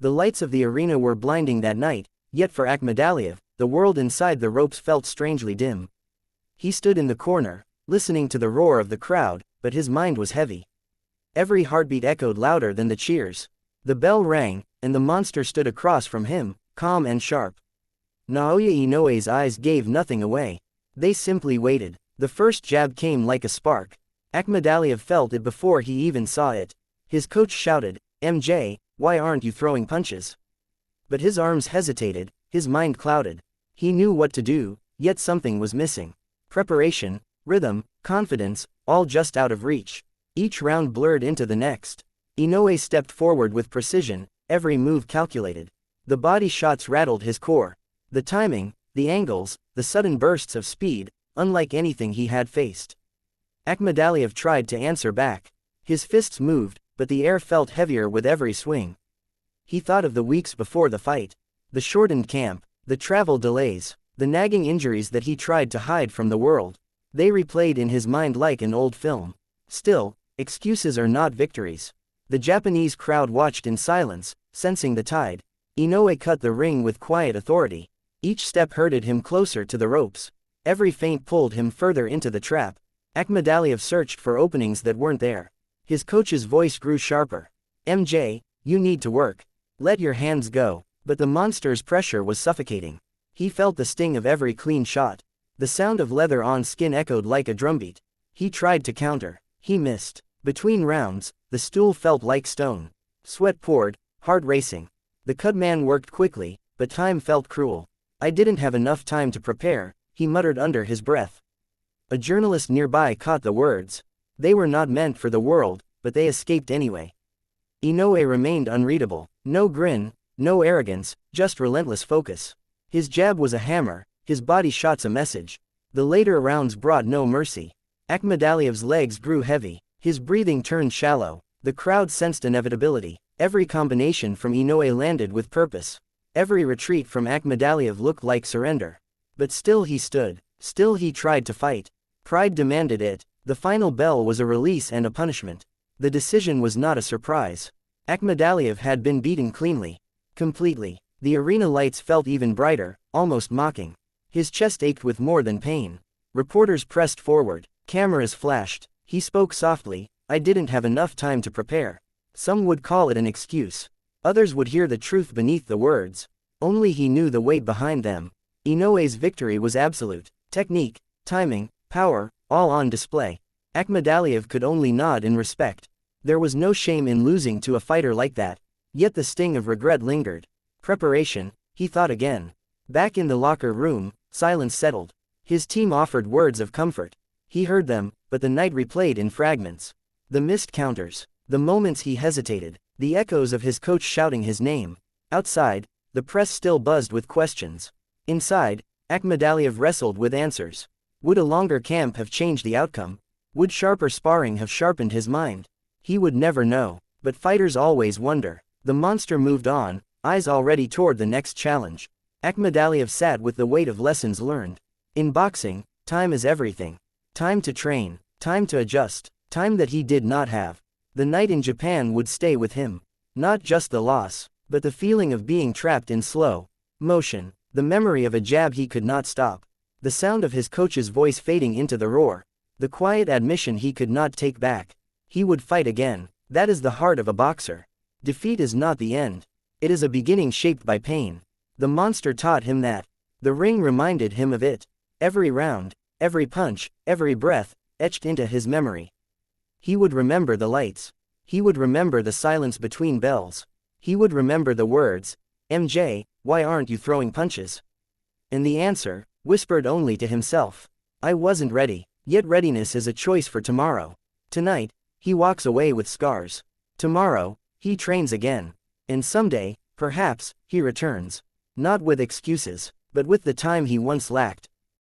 The lights of the arena were blinding that night, yet for Akhmadaliev, the world inside the ropes felt strangely dim. He stood in the corner, listening to the roar of the crowd, but his mind was heavy. Every heartbeat echoed louder than the cheers. The bell rang, and the monster stood across from him, calm and sharp. Naoya Inoue's eyes gave nothing away. They simply waited. The first jab came like a spark. Akhmadaliev felt it before he even saw it. His coach shouted, "MJ, why aren't you throwing punches?" But his arms hesitated, his mind clouded. He knew what to do, yet something was missing. Preparation, rhythm, confidence, all just out of reach. Each round blurred into the next. Inoue stepped forward with precision, every move calculated. The body shots rattled his core. The timing, the angles, the sudden bursts of speed, unlike anything he had faced. Akhmadaliev tried to answer back. His fists moved, but the air felt heavier with every swing. He thought of the weeks before the fight. The shortened camp, the travel delays, the nagging injuries that he tried to hide from the world. They replayed in his mind like an old film. Still, excuses are not victories. The Japanese crowd watched in silence, sensing the tide. Inoue cut the ring with quiet authority. Each step herded him closer to the ropes. Every feint pulled him further into the trap. Akhmadaliev searched for openings that weren't there. His coach's voice grew sharper. "MJ, you need to work. Let your hands go." But the monster's pressure was suffocating. He felt the sting of every clean shot. The sound of leather on skin echoed like a drumbeat. He tried to counter. He missed. Between rounds, the stool felt like stone. Sweat poured, heart racing. The cudman worked quickly, but time felt cruel. "I didn't have enough time to prepare," he muttered under his breath. A journalist nearby caught the words. They were not meant for the world, but they escaped anyway. Inoue remained unreadable. No grin, no arrogance, just relentless focus. His jab was a hammer, his body shots a message. The later rounds brought no mercy. Akhmadaliev's legs grew heavy. His breathing turned shallow. The crowd sensed inevitability. Every combination from Inoue landed with purpose. Every retreat from Akhmadaliev looked like surrender. But still he stood. Still he tried to fight. Pride demanded it. The final bell was a release and a punishment. The decision was not a surprise. Akhmadaliev had been beaten cleanly. Completely. The arena lights felt even brighter, almost mocking. His chest ached with more than pain. Reporters pressed forward. Cameras flashed. He spoke softly, "I didn't have enough time to prepare." Some would call it an excuse. Others would hear the truth beneath the words. Only he knew the weight behind them. Inoue's victory was absolute. Technique, timing, power, all on display. Akhmadaliev could only nod in respect. There was no shame in losing to a fighter like that. Yet the sting of regret lingered. Preparation, he thought again. Back in the locker room, silence settled. His team offered words of comfort. He heard them, but the night replayed in fragments. The missed counters, the moments he hesitated, the echoes of his coach shouting his name. Outside, the press still buzzed with questions. Inside, Akhmadaliev wrestled with answers. Would a longer camp have changed the outcome? Would sharper sparring have sharpened his mind? He would never know. But fighters always wonder. The monster moved on, eyes already toward the next challenge. Akhmadaliev sat with the weight of lessons learned. In boxing, time is everything. Time to train, time to adjust, time that he did not have. The night in Japan would stay with him. Not just the loss, but the feeling of being trapped in slow motion, the memory of a jab he could not stop, the sound of his coach's voice fading into the roar, the quiet admission he could not take back. He would fight again. That is the heart of a boxer. Defeat is not the end. It is a beginning shaped by pain. The monster taught him that. The ring reminded him of it. Every round, every punch, every breath, etched into his memory. He would remember the lights. He would remember the silence between bells. He would remember the words, "MJ, why aren't you throwing punches?" And the answer, whispered only to himself, "I wasn't ready." Yet readiness is a choice for tomorrow. Tonight, he walks away with scars. Tomorrow, he trains again. And someday, perhaps, he returns. Not with excuses, but with the time he once lacked.